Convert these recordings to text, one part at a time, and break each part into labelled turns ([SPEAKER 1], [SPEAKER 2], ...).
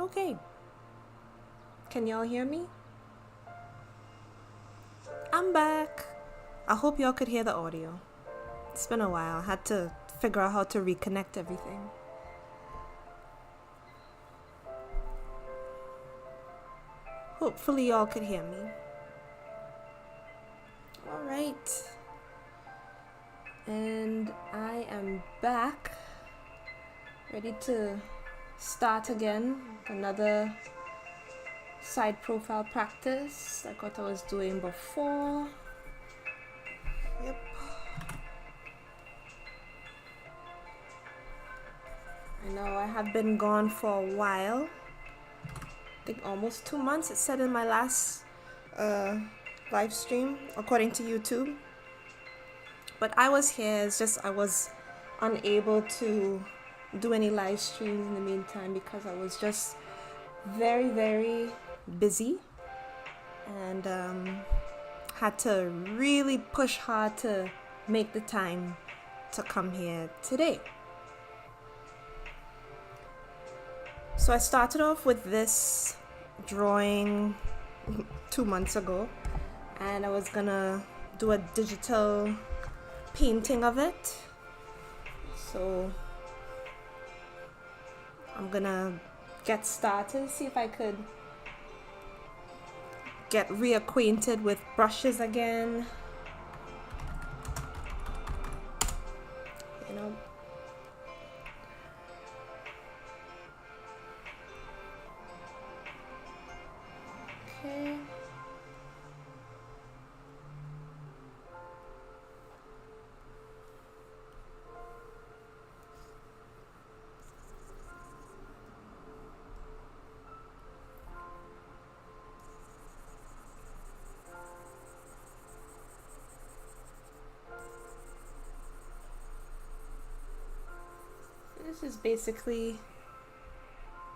[SPEAKER 1] Okay. Can y'all hear me? I'm back. I hope y'all could hear the audio. It's been a while. I had to figure out how to reconnect everything. Hopefully y'all could hear me. Alright. And I am back. Ready to start again. Another side profile practice like what I was doing before. Yep. I know I have been gone for a while. I think almost 2 months. It said in my last live stream, according to YouTube. But I was here. It's just I was unable to do any live streams in the meantime because I was just very, very busy and had to really push hard to make the time to come here today. So I started off with this drawing 2 months ago, and I was gonna do a digital painting of it. So I'm gonna get started, see if I could get reacquainted with brushes again. You know. Okay. This is basically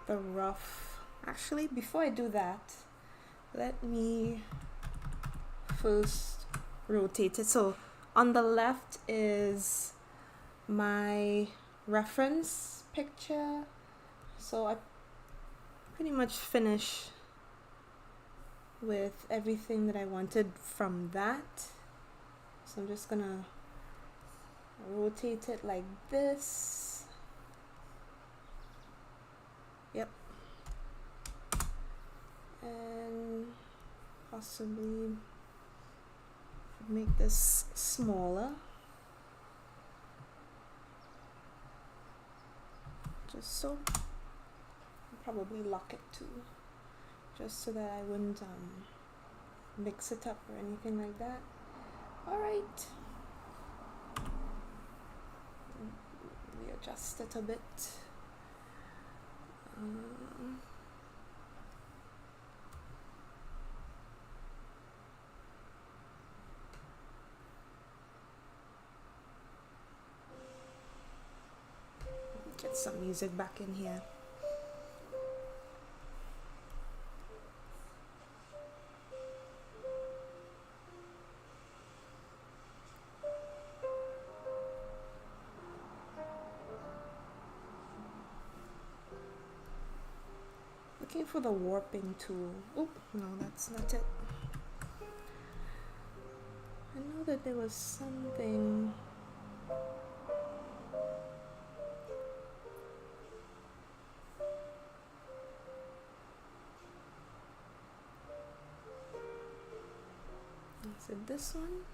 [SPEAKER 1] the rough. Actually, before I do that, let me first rotate it. So on the left is my reference picture. So I pretty much finished with everything that I wanted from that. So I'm just gonna rotate it like this. Yep. And possibly make this smaller. Just so. I'll probably lock it too. Just so that I wouldn't mix it up or anything like that. Alright. Readjust it a bit. Get some music back in here. Looking for the warping tool. Oh, no, that's not it. I know that there was something. Is it this one?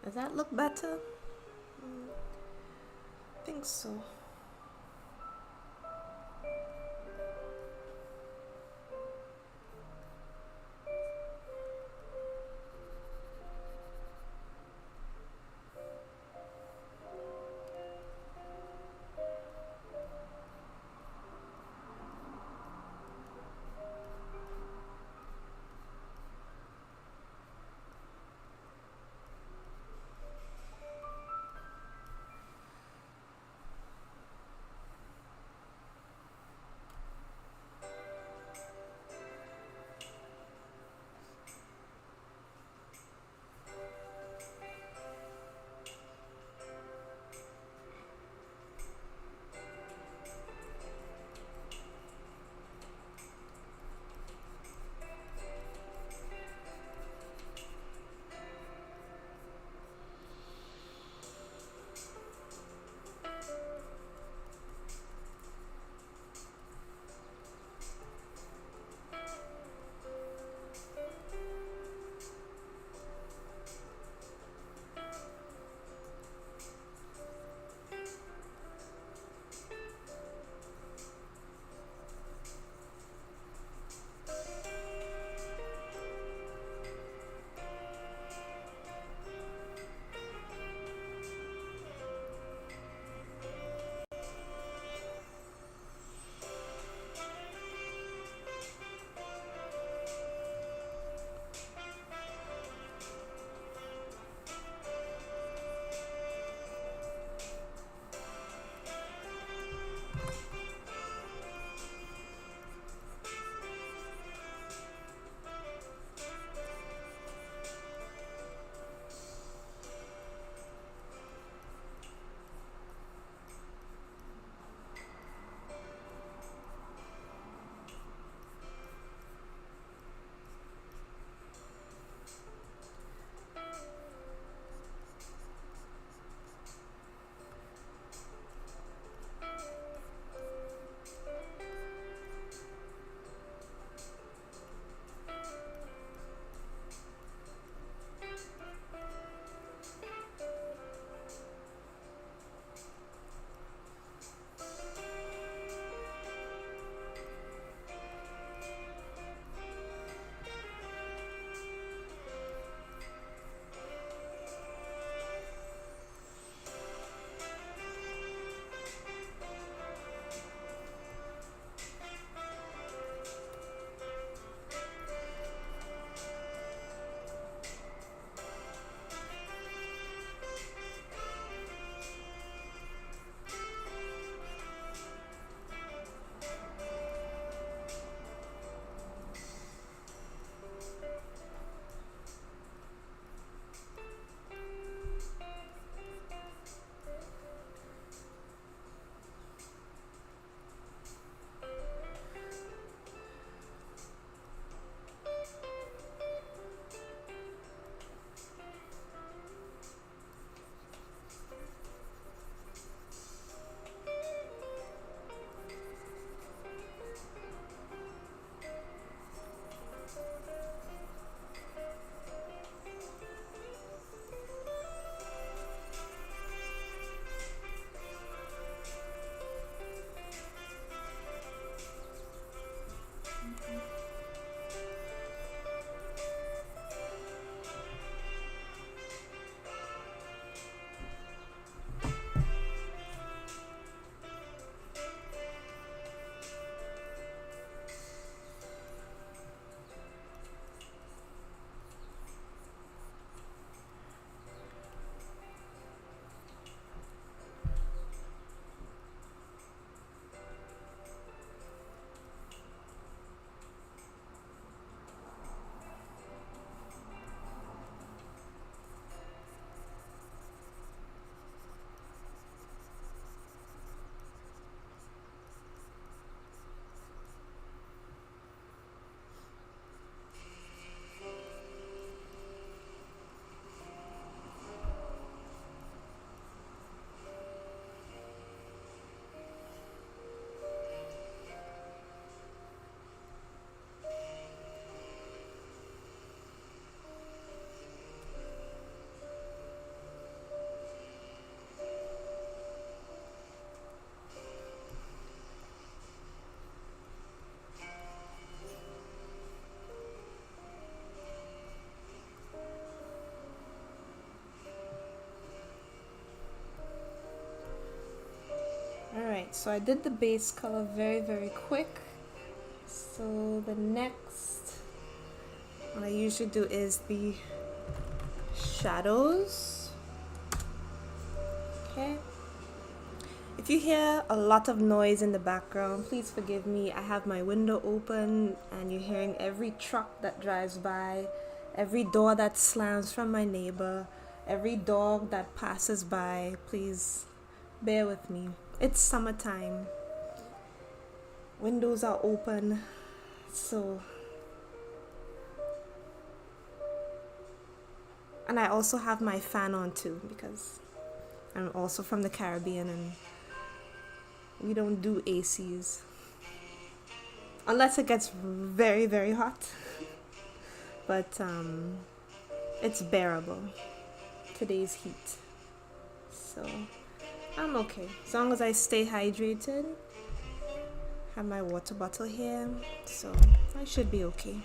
[SPEAKER 1] Does that look better? I think so. Alright, so I did the base color very quick. So the next, what I usually do is the shadows. Okay. If you hear a lot of noise in the background, please forgive me. I have my window open and you're hearing every truck that drives by, every door that slams from my neighbor, every dog that passes by. Please bear with me. It's summertime. Windows are open, so. And I also have my fan on too because I'm also from the Caribbean and we don't do ACs unless it gets very hot. But it's bearable, today's heat. So I'm okay as long as I stay hydrated. Have my water bottle here, so I should be okay.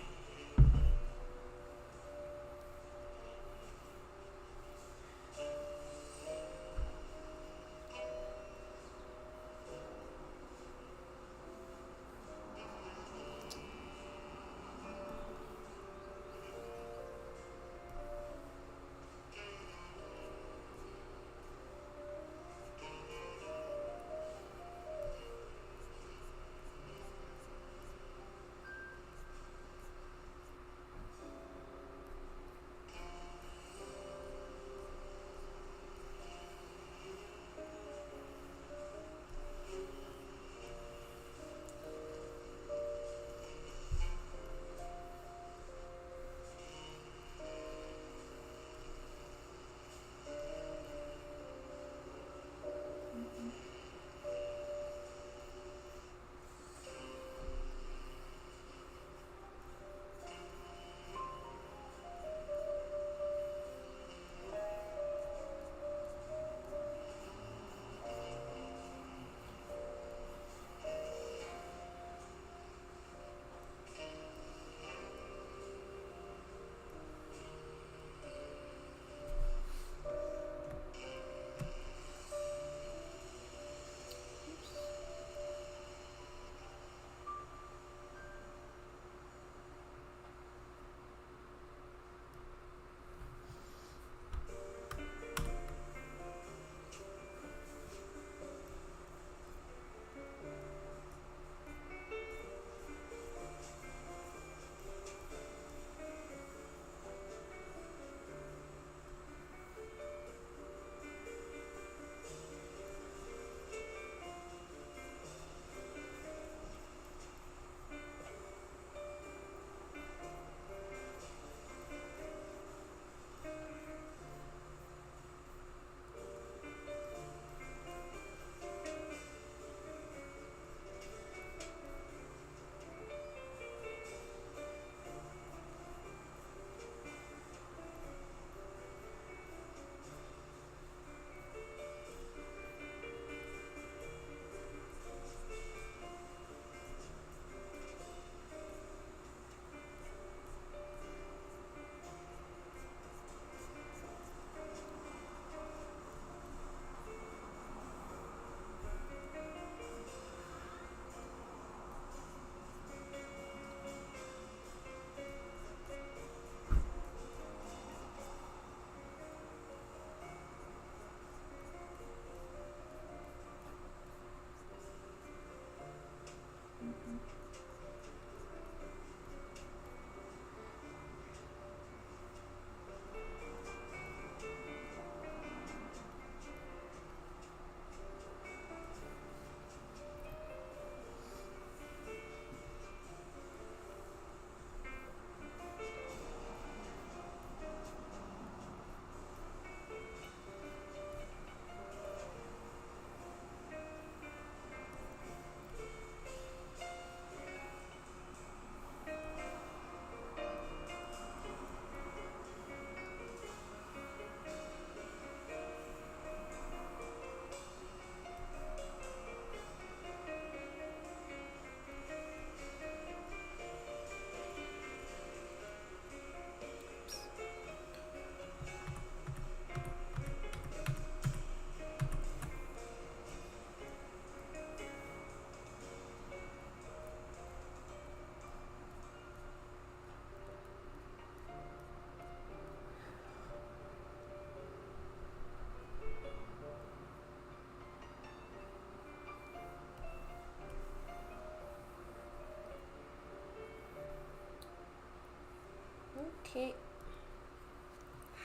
[SPEAKER 1] Okay.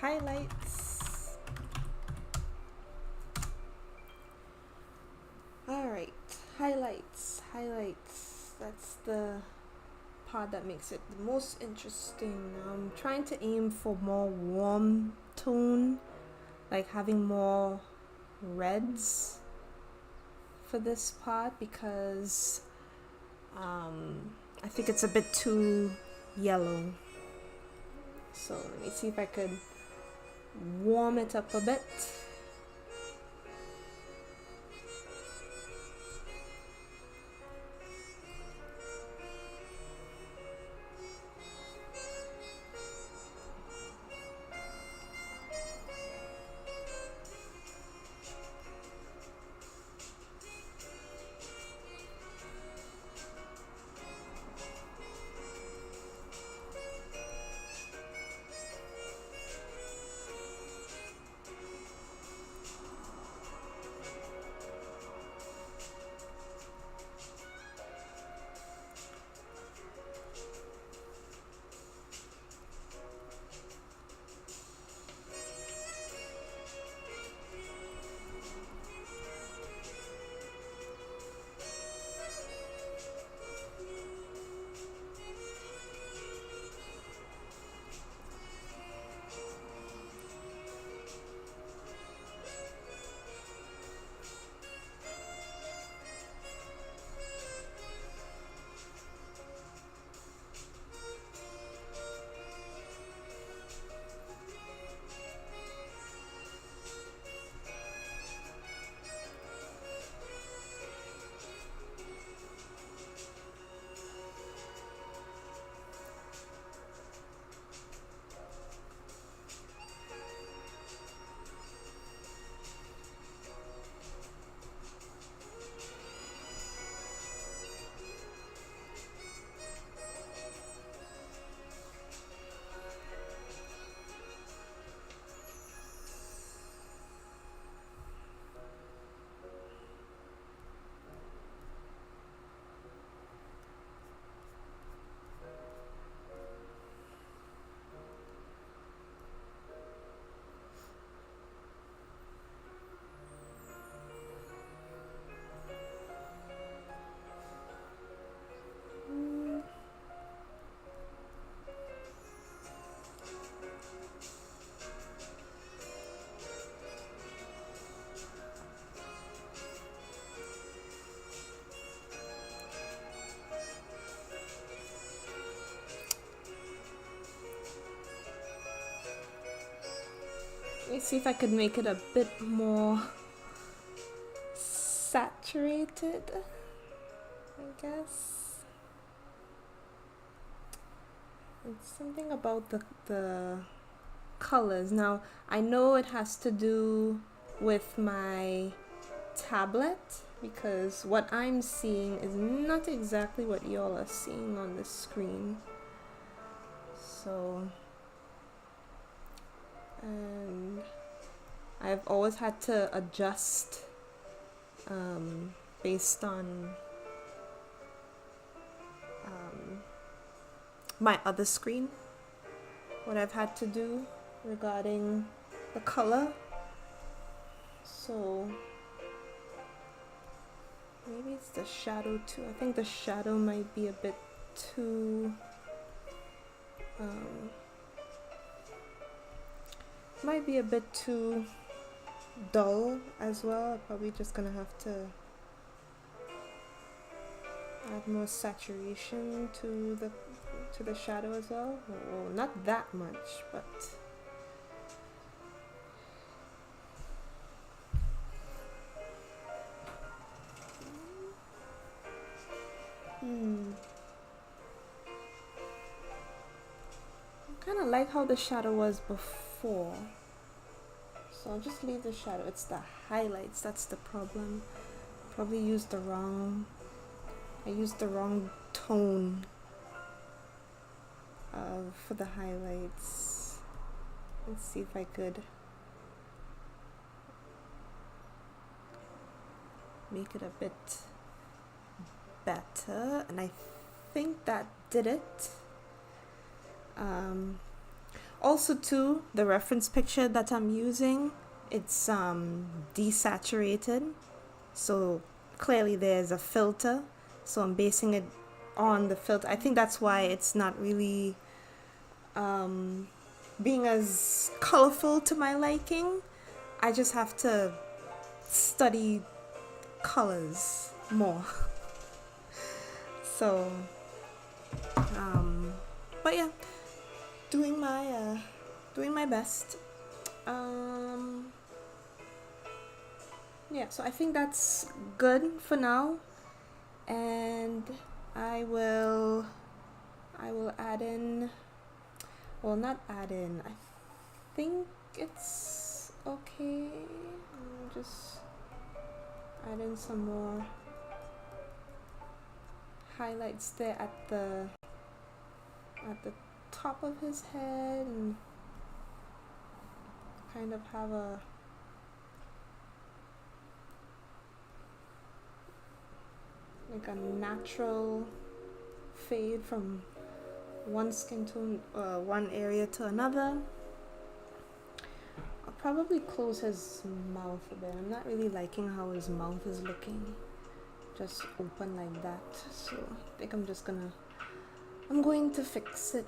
[SPEAKER 1] Highlights. Alright, highlights. That's the part that makes it the most interesting. I'm trying to aim for more warm tone, like having more reds for this part, because I think it's a bit too yellow. So let me see if I could warm it up a bit. Let me see if I could make it a bit more saturated, I guess. It's something about the colors. Now, I know it has to do with my tablet, because what I'm seeing is not exactly what y'all are seeing on the screen. So, and I've always had to adjust based on my other screen, what I've had to do regarding the color. So maybe it's the shadow too. I think the shadow might be a bit too dull as well. I'm probably just gonna have to add more saturation to the shadow as well. Well, not that much, but I kind of like how the shadow was before, so I'll just leave the shadow. It's the highlights that's the problem. Probably used the wrong tone for the highlights. Let's see if I could make it a bit better, and I think that did it. Also too, the reference picture that I'm using, it's desaturated, so clearly there's a filter, so I'm basing it on the filter. I think that's why it's not really being as colorful to my liking. I just have to study colors more. So but yeah, doing my best. Yeah, so I think that's good for now, and I will add in, well, not add in, I think it's okay. I'll just add in some more highlights there at the top of his head, and kind of have a natural fade from one skin tone, one area to another. I'll probably close his mouth a bit. I'm not really liking how his mouth is looking, just open like that. So I think I'm going to fix it.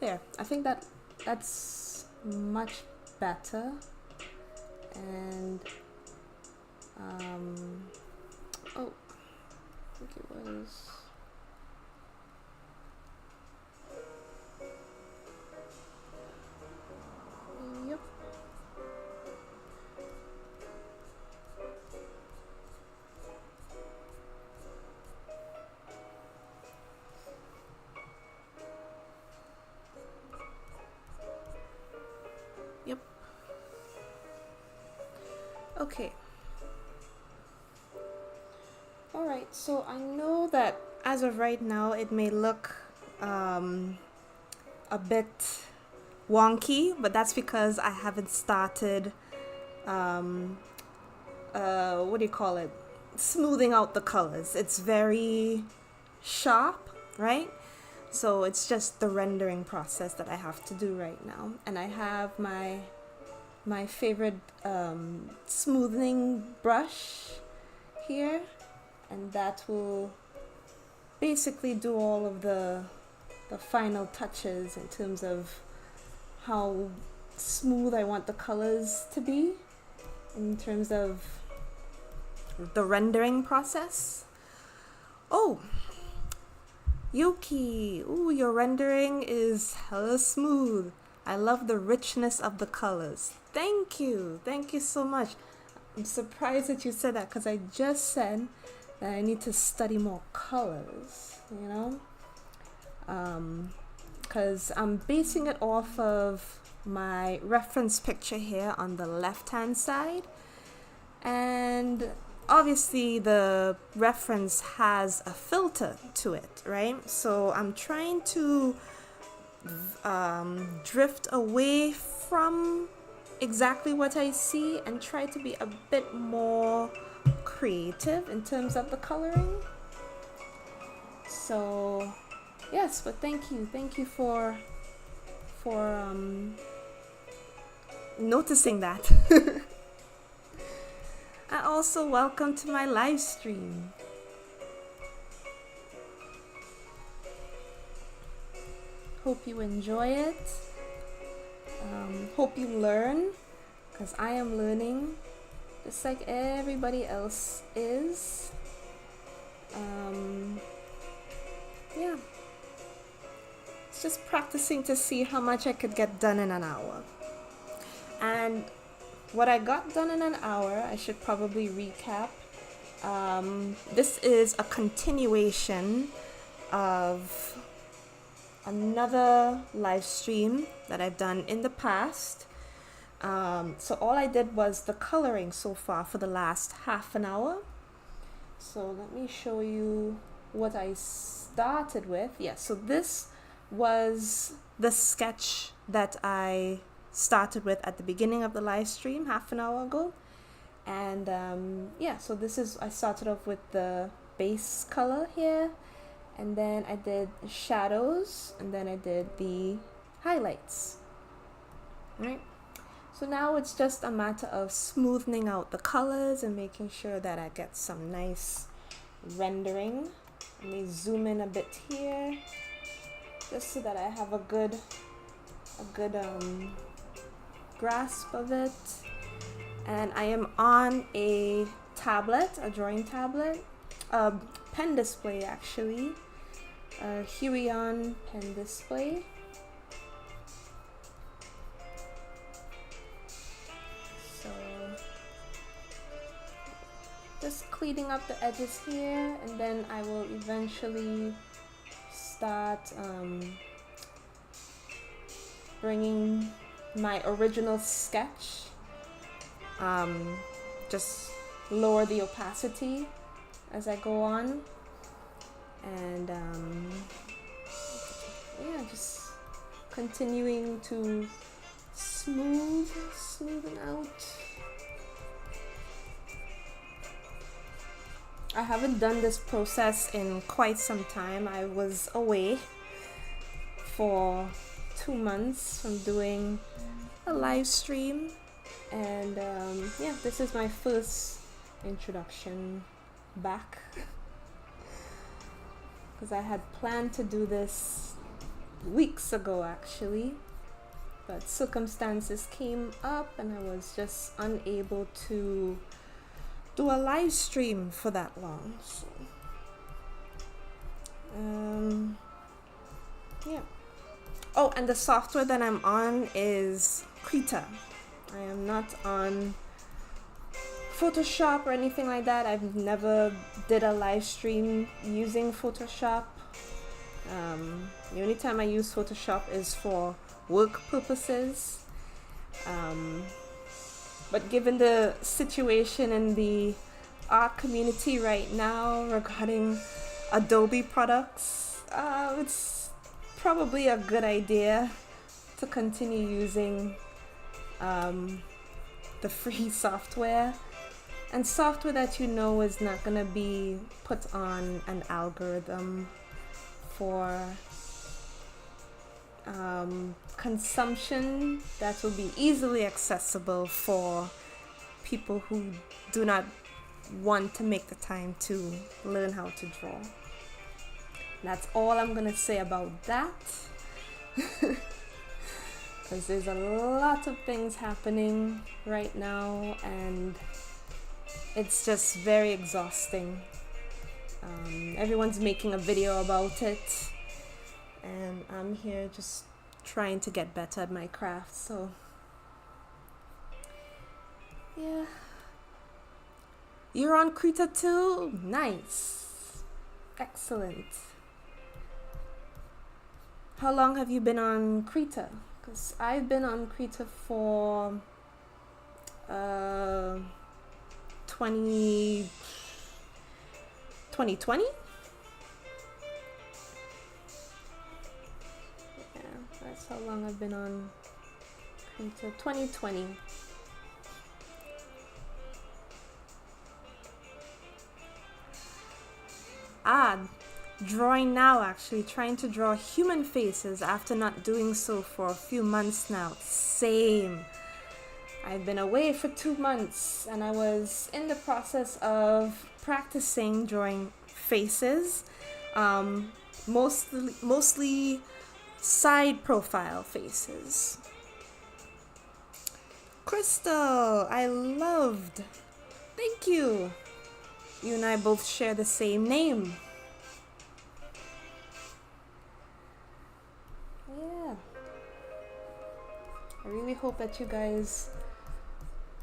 [SPEAKER 1] There, I think that's much better. And oh, I think it was, yep. Yep. Okay. Alright, so I know that as of right now it may look a bit wonky, but that's because I haven't started what do you call it? Smoothing out the colors. It's very sharp, right? So it's just the rendering process that I have to do right now. And I have my favorite smoothing brush here, and that will basically do all of the final touches in terms of how smooth I want the colors to be in terms of the rendering process. Oh, Yuki, ooh, your rendering is hella smooth. I love the richness of the colors. Thank you so much. I'm surprised that you said that, because I just said that I need to study more colors, you know, because I'm basing it off of my reference picture here on the left hand side, and obviously the reference has a filter to it, right? So I'm trying to drift away from exactly what I see and try to be a bit more creative in terms of the coloring. So Yes, but thank you for noticing that. And also welcome to my live stream. Hope you enjoy it. Hope you learn, because I am learning just like everybody else is. Yeah, it's just practicing to see how much I could get done in an hour. And what I got done in an hour, I should probably recap. This is a continuation of another live stream that I've done in the past. So all I did was the coloring so far for the last half an hour. So let me show you what I started with. Yeah, so this was the sketch that I started with at the beginning of the live stream half an hour ago. And yeah, so I started off with the base color here, and then I did shadows, and then I did the highlights. Right? So now it's just a matter of smoothing out the colors and making sure that I get some nice rendering. Let me zoom in a bit here, just so that I have a good grasp of it. And I am on a tablet, a drawing tablet, a pen display actually, a Huion pen display. So just cleaning up the edges here, and then I will eventually start bringing my original sketch. Just lower the opacity as I go on, and yeah, just continuing to smoothen out. I haven't done this process in quite some time. I was away for 2 months from doing a live stream, and yeah, this is my first introduction back, because I had planned to do this weeks ago actually, but circumstances came up and I was just unable to do a live stream for that long. So yeah. Oh, and the software that I'm on is Krita. I am not on Photoshop or anything like that. I've never did a live stream using Photoshop. The only time I use Photoshop is for work purposes. But given the situation in the art community right now regarding Adobe products, it's probably a good idea to continue using the free software, and software that you know is not going to be put on an algorithm for consumption that will be easily accessible for people who do not want to make the time to learn how to draw. That's all I'm gonna say about that, because there's a lot of things happening right now and it's just very exhausting. Everyone's making a video about it, and I'm here just trying to get better at my craft. So yeah, you're on Krita too? Nice, excellent. How long have you been on Krita? Because I've been on Krita for 2020. Yeah, that's how long I've been on Krita. 2020. drawing now, actually, trying to draw human faces after not doing so for a few months now. Same. I've been away for 2 months and I was in the process of practicing drawing faces, mostly side profile faces. Crystal, I loved. Thank you. You and I both share the same name. Yeah. I really hope that you guys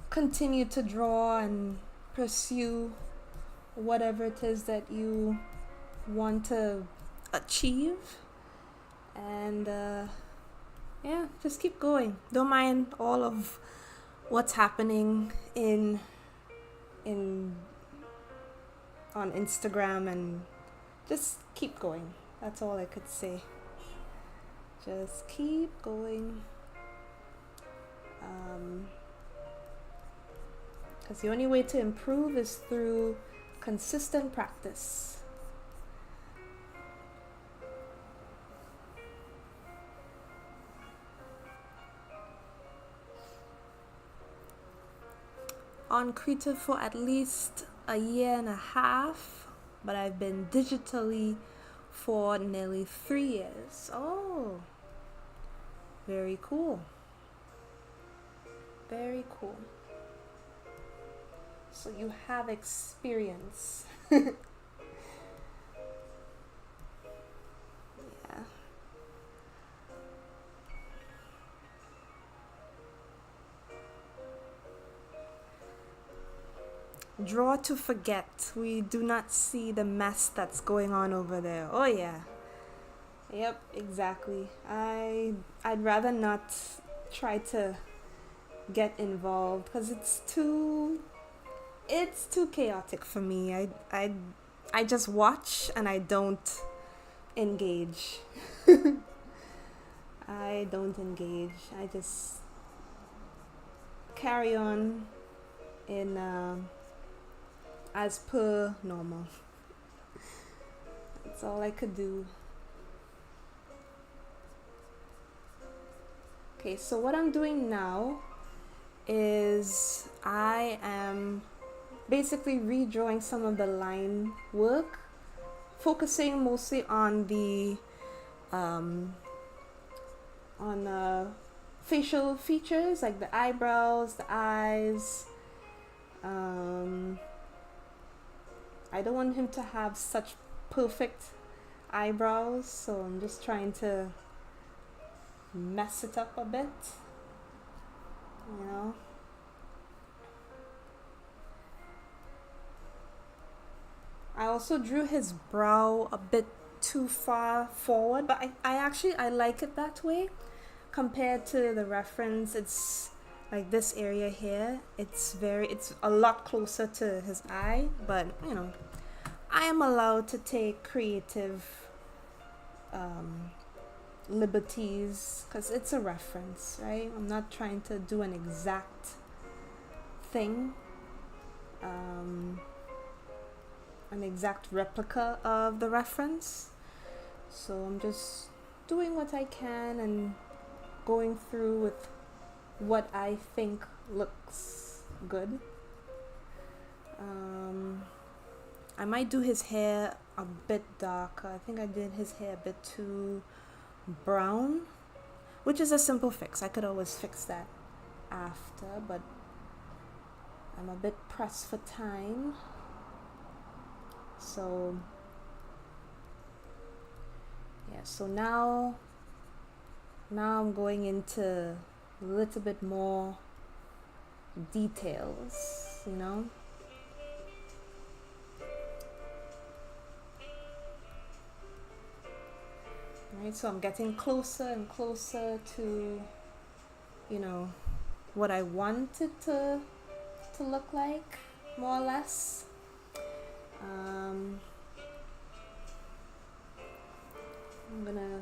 [SPEAKER 1] continue to draw and pursue whatever it is that you want to achieve. And yeah, just keep going. Don't mind all of what's happening on Instagram, and just keep going. That's all I could say. Just keep going. Because the only way to improve is through consistent practice. On Creative for at least a year and a half, but I've been digitally for nearly 3 years. Oh, very cool. Very cool. So you have experience. Yeah. Draw to forget. We do not see the mess that's going on over there. Oh yeah. Yep, exactly. I'd rather not try to get involved because it's too chaotic for me. I just watch and I don't engage. I don't engage. I just carry on in as per normal. That's all I could do. Okay, so what I'm doing now is I am basically redrawing some of the line work, focusing mostly on the facial features like the eyebrows, the eyes. I don't want him to have such perfect eyebrows, so I'm just trying to mess it up a bit, you know. I also drew his brow a bit too far forward, but I like it that way compared to the reference. It's like this area here, it's a lot closer to his eye, but you know, I am allowed to take creative liberties because it's a reference, right? I'm not trying to do an exact thing, an exact replica of the reference. So I'm just doing what I can and going through with what I think looks good. I might do his hair a bit darker. I think I did his hair a bit too brown, which is a simple fix. I could always fix that after, but I'm a bit pressed for time. So yeah, so now I'm going into a little bit more details, you know. Right, so I'm getting closer and closer to, you know, what I want it to look like, more or less. I'm gonna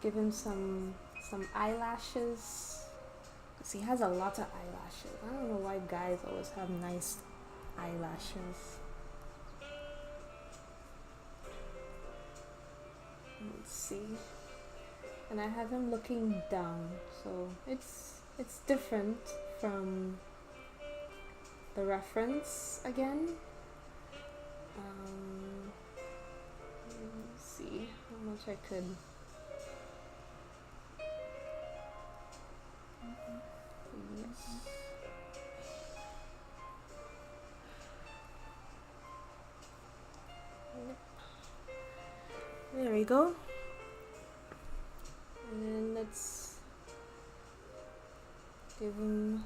[SPEAKER 1] give him some eyelashes, because he has a lot of eyelashes. I don't know why guys always have nice eyelashes. Let's see. And I have him looking down, so it's different from the reference again. Let's see how much I could. Yes. There we go. And then let's give him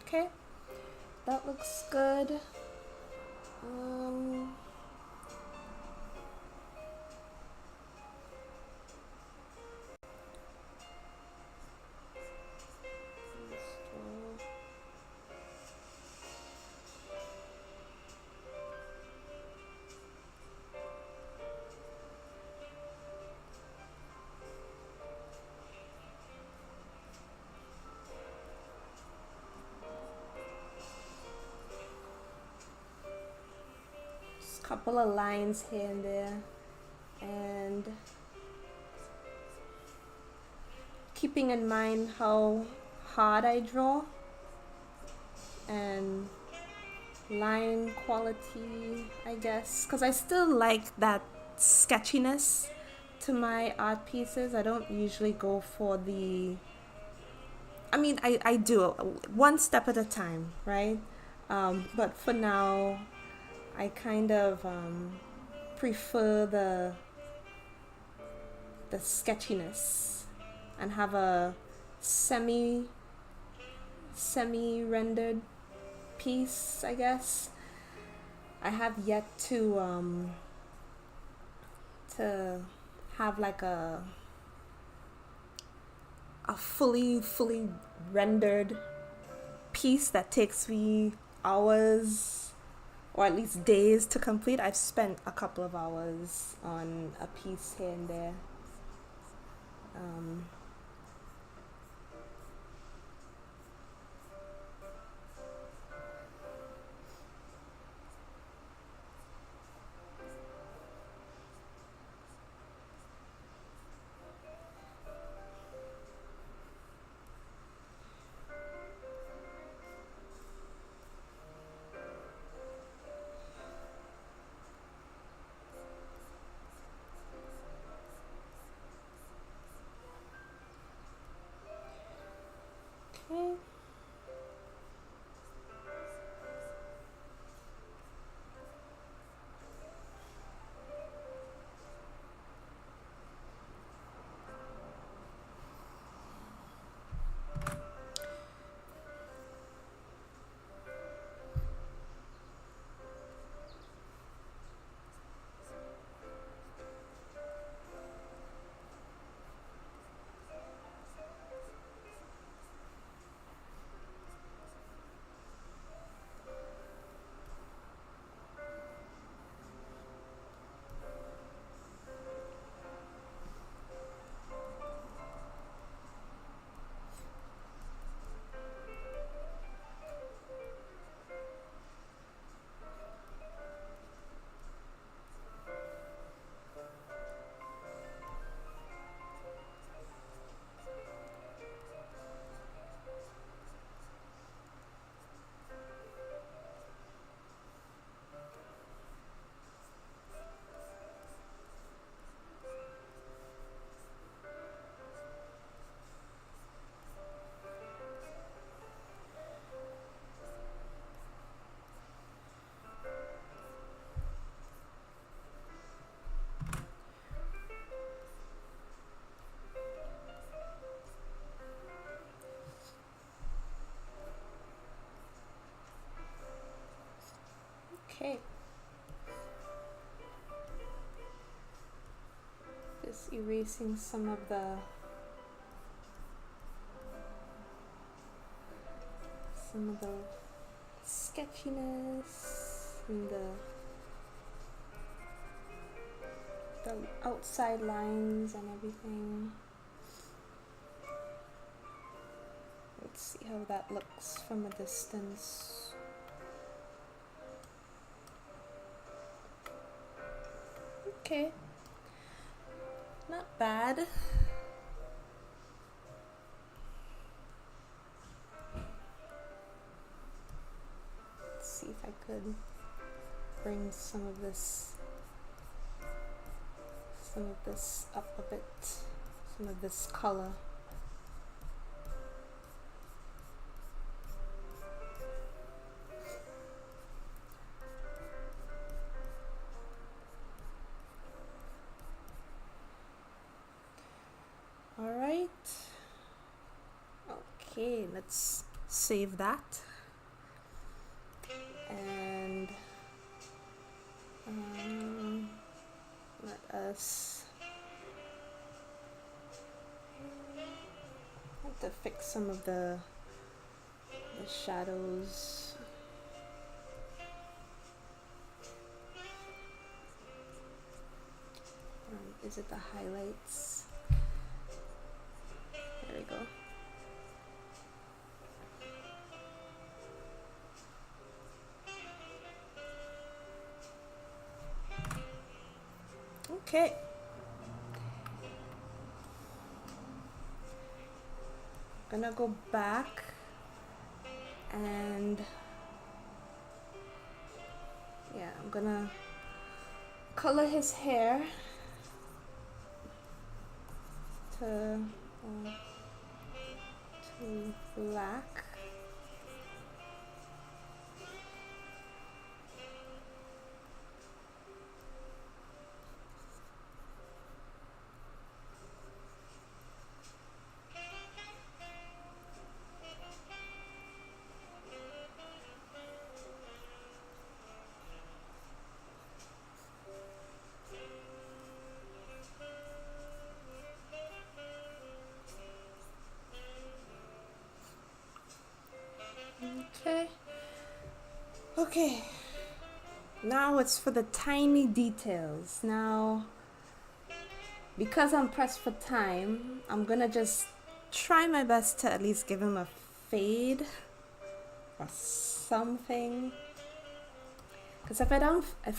[SPEAKER 1] okay. That looks good. Couple of lines here and there, and keeping in mind how hard I draw and line quality, I guess, because I still like that sketchiness to my art pieces. I don't usually go for the, I mean, I do one step at a time, right? But for now, I kind of prefer the sketchiness and have a semi rendered piece, I guess. I have yet to have like a fully rendered piece that takes me hours or at least days to complete. I've spent a couple of hours on a piece here and there. Okay. Okay. Just erasing some of the sketchiness and the outside lines and everything. Let's see how that looks from a distance. Okay, not bad. Let's see if I could bring some of this up a bit, some of this color. All right. Okay, let's save that. And let us have to fix some of the shadows. Is it the highlights? There we go. Okay. Gonna go back and yeah, I'm gonna color his hair to black. Okay, now it's for the tiny details. Now, because I'm pressed for time, I'm gonna just try my best to at least give him a fade or something. Because if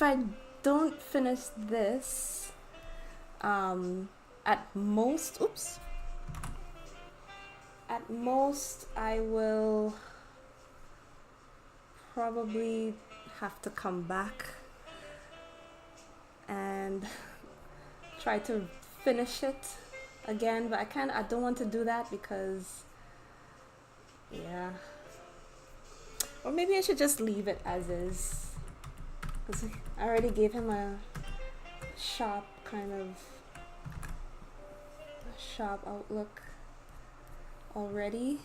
[SPEAKER 1] I don't finish this, at most I will probably have to come back and try to finish it again, but I don't want to do that because yeah, or maybe I should just leave it as is, because I already gave him a sharp outlook already.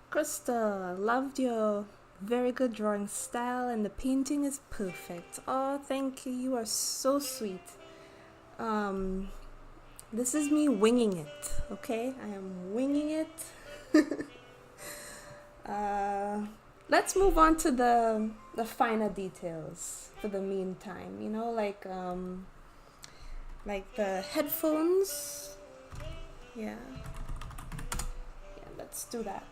[SPEAKER 1] Crystal, loved your very good drawing style and the painting is perfect. Oh, thank you. You are so sweet. This is me winging it, okay? I am winging it. Let's move on to the finer details for the meantime, you know, like the headphones. Yeah, let's do that.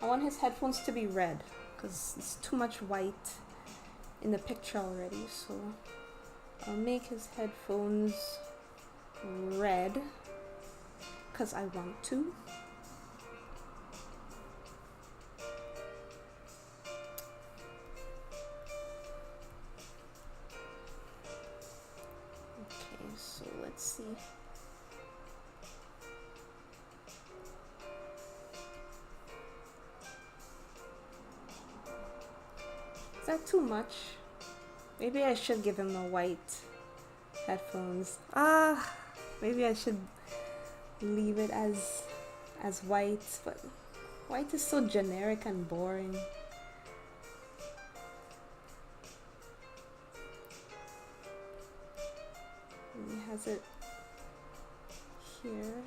[SPEAKER 1] I want his headphones to be red because it's too much white in the picture already, so I'll make his headphones red because I want to. Okay, so let's see. Is that too much? Maybe I should give him the white headphones. Maybe I should leave it as white, but white is so generic and boring. And he has it here.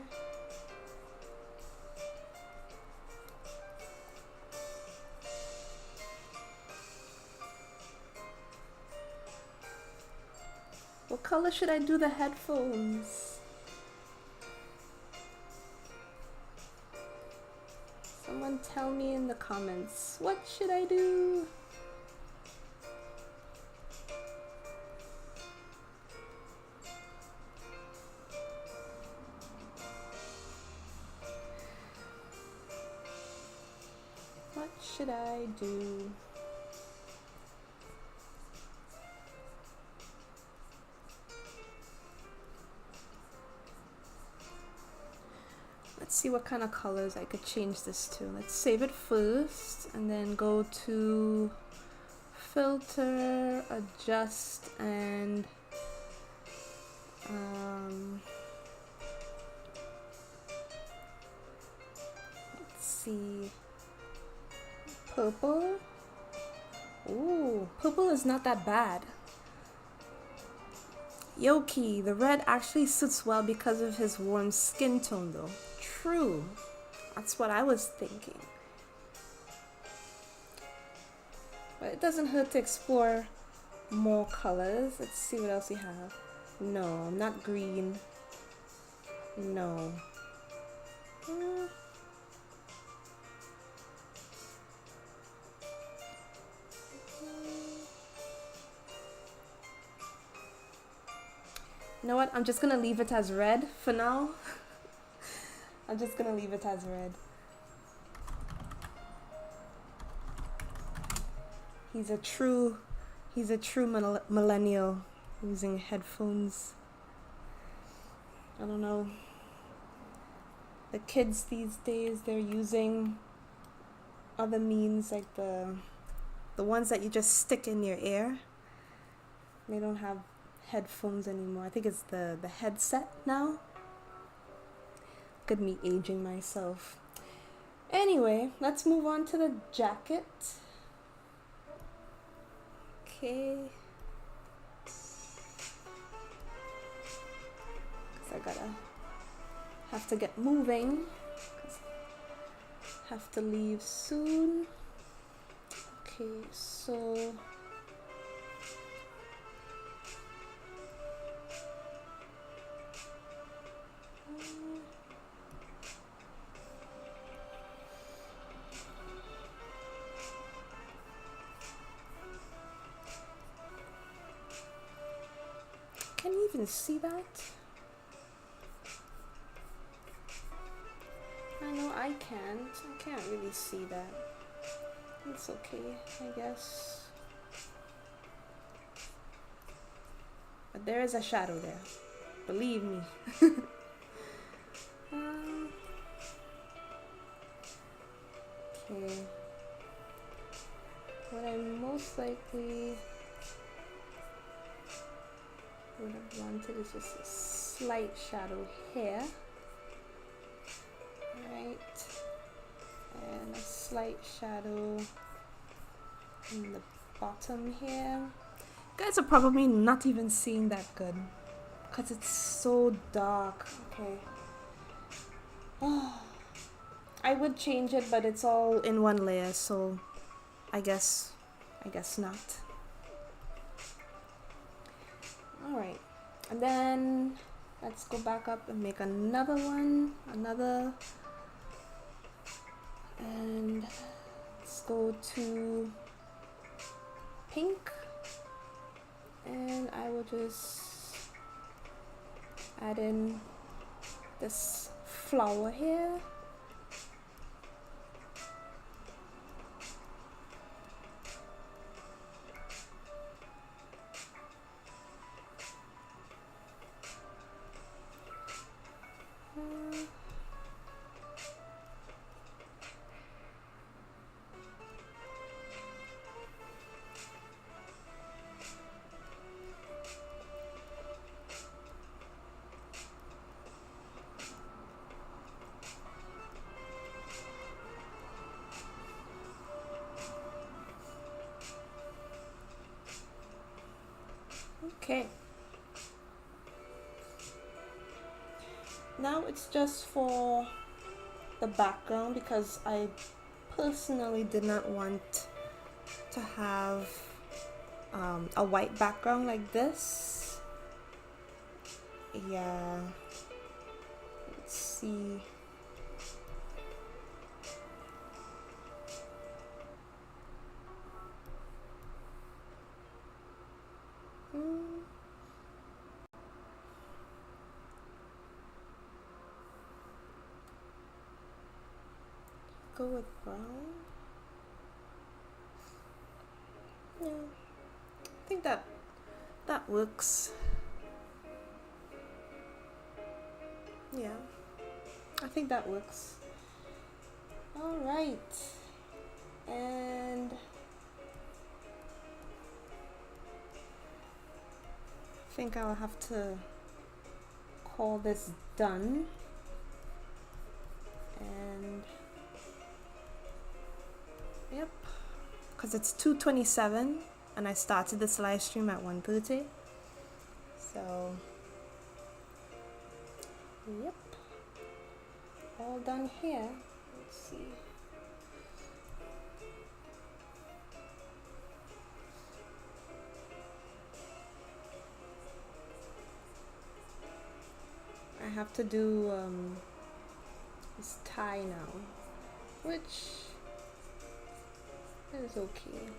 [SPEAKER 1] What color should I do the headphones? Someone tell me in the comments. What should I do? What should I do? Let's see what kind of colors I could change this to. Let's save it first and then go to filter, adjust, and let's see, purple. Ooh, purple is not that bad. Yoki, the red actually suits well because of his warm skin tone though. True. That's what I was thinking. But it doesn't hurt to explore more colors. Let's see what else we have. No, not green. No. You know what? I'm just gonna leave it as red for now. I'm just gonna leave it as red. He's a true millennial using headphones. I don't know. The kids these days, they're using other means like the ones that you just stick in your ear. They don't have headphones anymore. I think it's the headset now. Look at me aging myself. Anyway, let's move on to the jacket. Okay. Cause I have to get moving. Have to leave soon. Okay, so can you even see that? I know I can't. I can't really see that. It's okay, I guess. But there is a shadow there. Believe me. Okay. What I most likely would have wanted is just a slight shadow here. Right. And a slight shadow in the bottom here. You guys are probably not even seeing that good because it's so dark. Okay. Oh, I would change it, but it's all in one layer, so I guess not. Alright, and then let's go back up and make another one, and let's go to pink, and I will just add in this flower here. Okay. Now it's just for the background because I personally did not want to have a white background like this. Yeah. Let's see. Hmm. Go with brown. Yeah. I think that works. Yeah. I think that works. All right. And I think I'll have to call this done. And yep, because it's 2:27 and I started this live stream at 1:30. So yep, all done here. Let's see. I have to do this tie now, which is okay.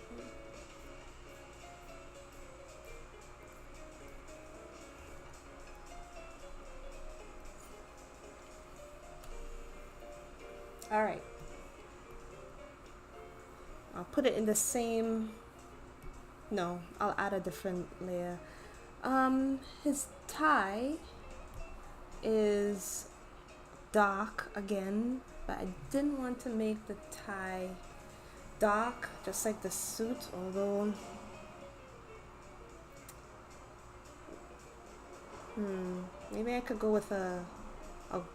[SPEAKER 1] All right. I'll put it in the same. No, I'll add a different layer. His tie is dark again, but I didn't want to make the tie dark, just like the suit, although maybe I could go with a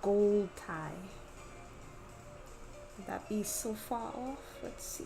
[SPEAKER 1] gold tie. Would that be so far off? Let's see.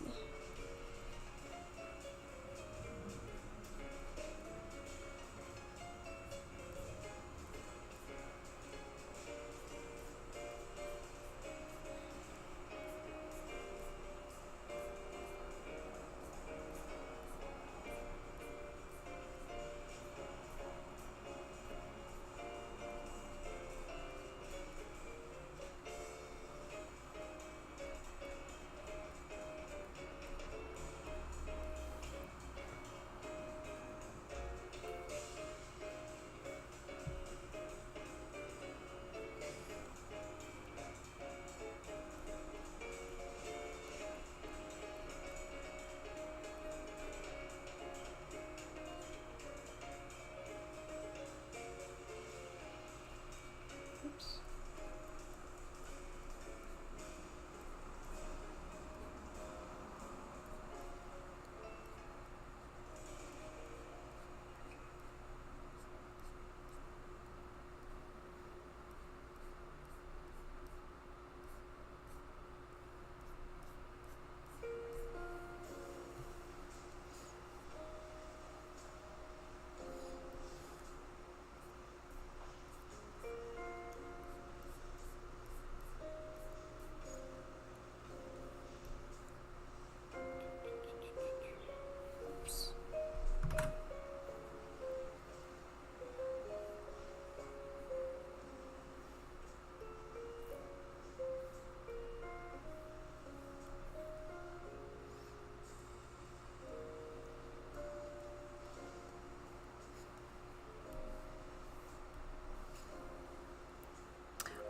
[SPEAKER 1] Oops.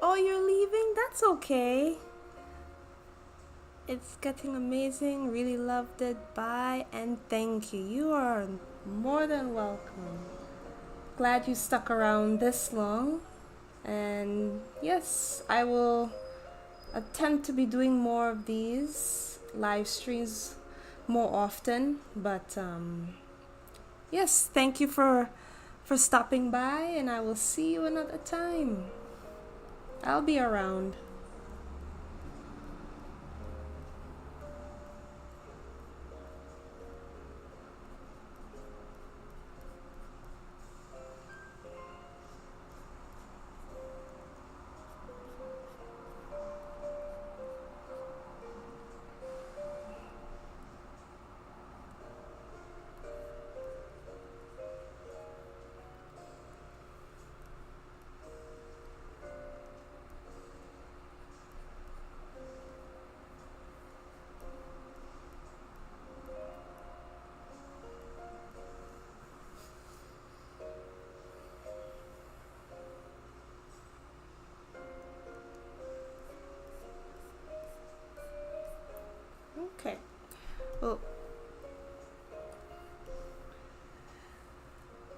[SPEAKER 1] Oh, you're leaving? That's okay. It's getting amazing. Really loved it. Bye and thank you. You are more than welcome. Glad you stuck around this long. And yes, I will attempt to be doing more of these live streams more often. But yes, thank you for stopping by, and I will see you another time. I'll be around.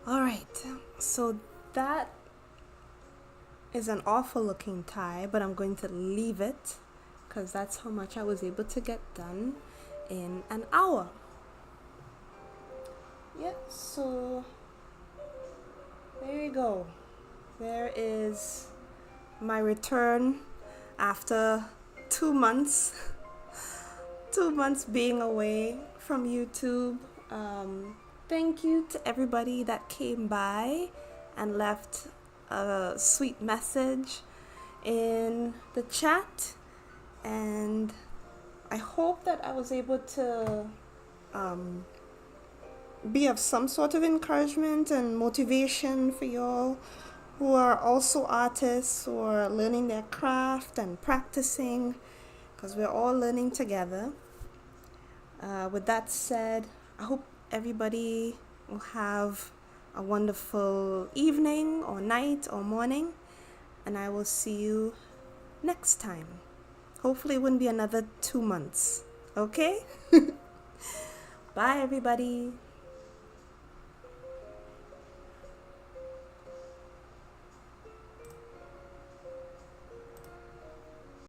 [SPEAKER 1] All right, so that is an awful looking tie, but I'm going to leave it because that's how much I was able to get done in an hour. Yeah, so there you go. There is my return after 2 months. 2 months being away from YouTube. Thank you to everybody that came by and left a sweet message in the chat, and I hope that I was able to be of some sort of encouragement and motivation for y'all who are also artists or learning their craft and practicing, because we're all learning together. With that said, I hope everybody will have a wonderful evening or night or morning, and I will see you next time. Hopefully it wouldn't be another 2 months. Okay? Bye everybody.